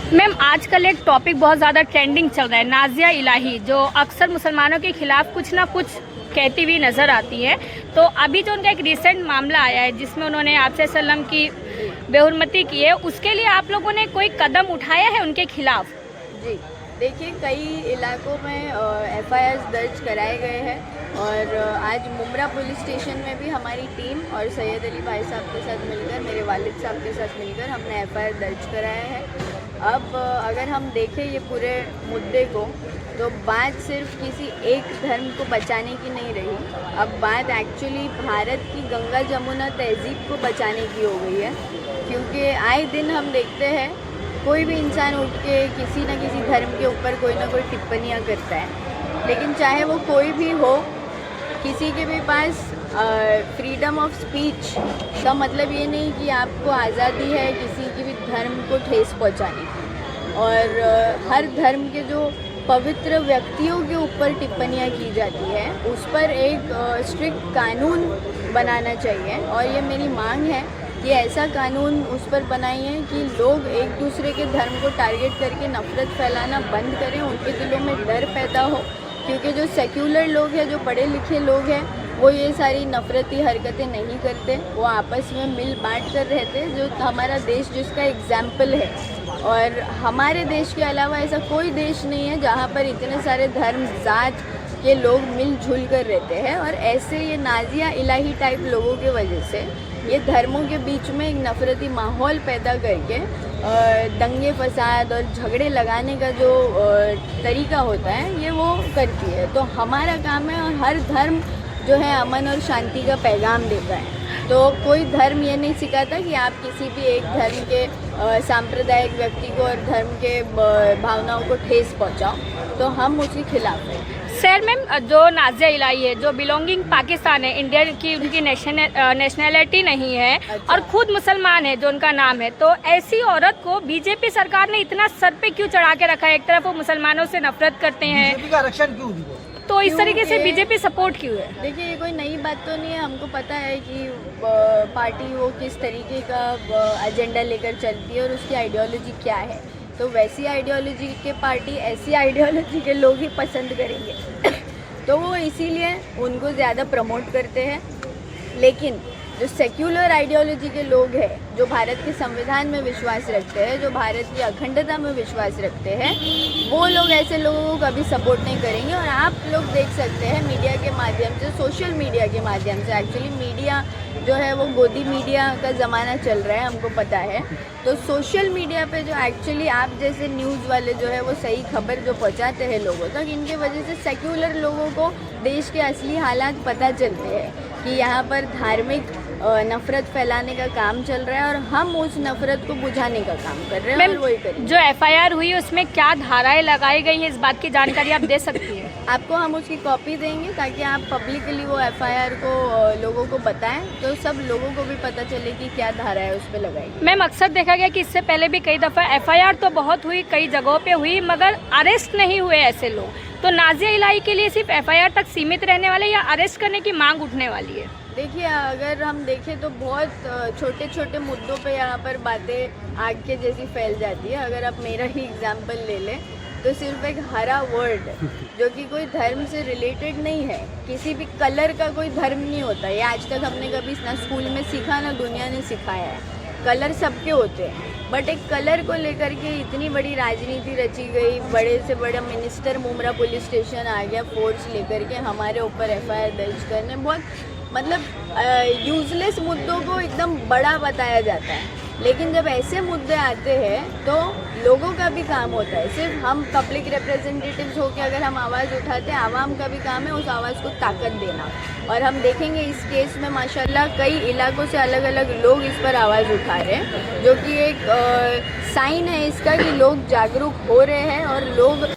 Ma'am आजकल एक topic बहुत ज़्यादा ट्रेंडिंग चल रहा है, नाजिया इलाही, जो अक्सर मुसलमानों के खिलाफ कुछ ना कुछ कहती हुई नज़र आती है। तो अभी जो उनका एक रिसेंट मामला आया है जिसमें उन्होंने आपसे सल्लम की बेहुरमती की है, उसके लिए आप लोगों ने कोई कदम उठाया है उनके खिलाफ? जी, देखिए कई इलाकों में एफआईआर दर्ज कराए गए हैं और आज मुमरा पुलिस स्टेशन में भी हमारी टीम और सैयद अली भाई साहब के साथ मिलकर, मेरे वालिद साहब के साथ मिलकर हमने एफआईआर दर्ज कराया है। अब अगर हम देखें ये पूरे मुद्दे को, तो बात सिर्फ किसी एक धर्म को बचाने की नहीं रही, अब बात एक्चुअली भारत की गंगा जमुना तहजीब को बचाने की हो गई है। क्योंकि आए दिन हम देखते हैं कोई भी इंसान उठ के किसी न किसी धर्म के ऊपर कोई ना कोई टिप्पणियाँ करता है, लेकिन चाहे वो कोई भी हो, किसी के भी पास फ्रीडम ऑफ स्पीच का मतलब ये नहीं कि आपको आज़ादी है किसी की भी धर्म को ठेस पहुंचाने की। और हर धर्म के जो पवित्र व्यक्तियों के ऊपर टिप्पणियाँ की जाती है, उस पर एक स्ट्रिक्ट कानून बनाना चाहिए। और ये मेरी मांग है कि ऐसा कानून उस पर बनाइए कि लोग एक दूसरे के धर्म को टारगेट करके नफ़रत फैलाना बंद करें, उनके दिलों में डर पैदा हो। क्योंकि जो सेक्युलर लोग हैं, जो पढ़े लिखे लोग हैं, वो ये सारी नफ़रती हरकतें नहीं करते, वो आपस में मिल बांट कर रहते, जो हमारा देश जिसका एग्जाम्पल है। और हमारे देश के अलावा ऐसा कोई देश नहीं है जहाँ पर इतने सारे धर्म जात के लोग मिलजुल कर रहते हैं। और ऐसे ये नाजिया इलाही टाइप लोगों की वजह से ये धर्मों के बीच में एक नफ़रती माहौल पैदा करके दंगे फसाद और झगड़े लगाने का जो तरीका होता है, ये वो करती है। तो हमारा काम है, और हर धर्म जो है अमन और शांति का पैगाम देता है। तो कोई धर्म ये नहीं सिखाता कि आप किसी भी एक धर्म के सांप्रदायिक व्यक्ति को और धर्म के भावनाओं को ठेस पहुंचाओ, तो हम उसके खिलाफ हैं। सर मैम, जो नाजिया इलाही है, जो बिलोंगिंग पाकिस्तान है, इंडियन की उनकी नेशनैलिटी नहीं है, अच्छा। और खुद मुसलमान है जो उनका नाम है, तो ऐसी औरत को बीजेपी सरकार ने इतना सर पे क्यों चढ़ा के रखा है? एक तरफ वो मुसलमानों से नफरत करते हैं, बीजेपी का आरक्षण क्यों दिया? तो इस तरीके से बीजेपी सपोर्ट क्यों है? देखिए, ये कोई नई बात तो नहीं है, हमको पता है कि पार्टी वो किस तरीके का एजेंडा लेकर चलती है और उसकी आइडियोलॉजी क्या है। तो वैसी आइडियोलॉजी के पार्टी ऐसी आइडियोलॉजी के लोग ही पसंद करेंगे तो वो इसीलिए उनको ज़्यादा प्रमोट करते हैं। लेकिन जो सेक्युलर आइडियोलॉजी के लोग हैं, जो भारत के संविधान में विश्वास रखते हैं, जो भारत की अखंडता में विश्वास रखते हैं, वो लोग ऐसे लोगों को कभी सपोर्ट नहीं करेंगे। और आप लोग देख सकते हैं मीडिया के माध्यम से, सोशल मीडिया के माध्यम से, एक्चुअली मीडिया जो है वो गोदी मीडिया का ज़माना चल रहा है, हमको पता है। तो सोशल मीडिया पे जो एक्चुअली आप जैसे न्यूज़ वाले जो है वो सही खबर जो पहुंचाते हैं लोगों तक, इनके वजह से सेक्युलर लोगों को देश के असली हालात पता चलते हैं कि यहाँ पर धार्मिक नफ़रत फैलाने का काम चल रहा है, और हम उस नफ़रत को बुझाने का काम कर रहे हैं। और वही करेंगे। जो एफआईआर हुई उसमें क्या धाराएं लगाई गई हैं, इस बात की जानकारी आप दे सकती हैं? आपको हम उसकी कॉपी देंगे ताकि आप पब्लिकली वो एफआईआर को लोगों को बताएं, तो सब लोगों को भी पता चले कि क्या धारा है उस पर लगाई। मैम अक्सर देखा गया कि इससे पहले भी कई दफ़ा एफआईआर तो बहुत हुई, कई जगहों पे हुई, मगर अरेस्ट नहीं हुए ऐसे लोग। तो नाजिया इलाही के लिए सिर्फ एफआईआर तक सीमित रहने वाले या अरेस्ट करने की मांग उठने वाली है? देखिए, अगर हम देखें तो बहुत छोटे छोटे मुद्दों पे यहाँ पर बातें आग के जैसी फैल जाती है। अगर आप मेरा ही एग्जांपल ले लें, तो सिर्फ एक हरा वर्ड जो कि कोई धर्म से रिलेटेड नहीं है, किसी भी कलर का कोई धर्म नहीं होता, ये आज तक हमने कभी ना स्कूल में सीखा ना दुनिया ने सिखाया है। कलर सबके होते हैं, बट एक कलर को लेकर के इतनी बड़ी राजनीति रची गई, बड़े से बड़ा मिनिस्टर मुमरा पुलिस स्टेशन आ गया फोर्स लेकर के हमारे ऊपर एफआईआर दर्ज करने। बहुत मतलब यूजलेस मुद्दों को एकदम बड़ा बताया जाता है। लेकिन जब ऐसे मुद्दे आते हैं तो लोगों का भी काम होता है, सिर्फ हम पब्लिक रिप्रेजेंटेटिव्स होकर अगर हम आवाज़ उठाते हैं, आवाम का भी काम है उस आवाज़ को ताकत देना। और हम देखेंगे इस केस में माशाल्लाह कई इलाकों से अलग अलग लोग इस पर आवाज़ उठा रहे हैं, जो कि एक साइन है इसका कि लोग जागरूक हो रहे हैं और लोग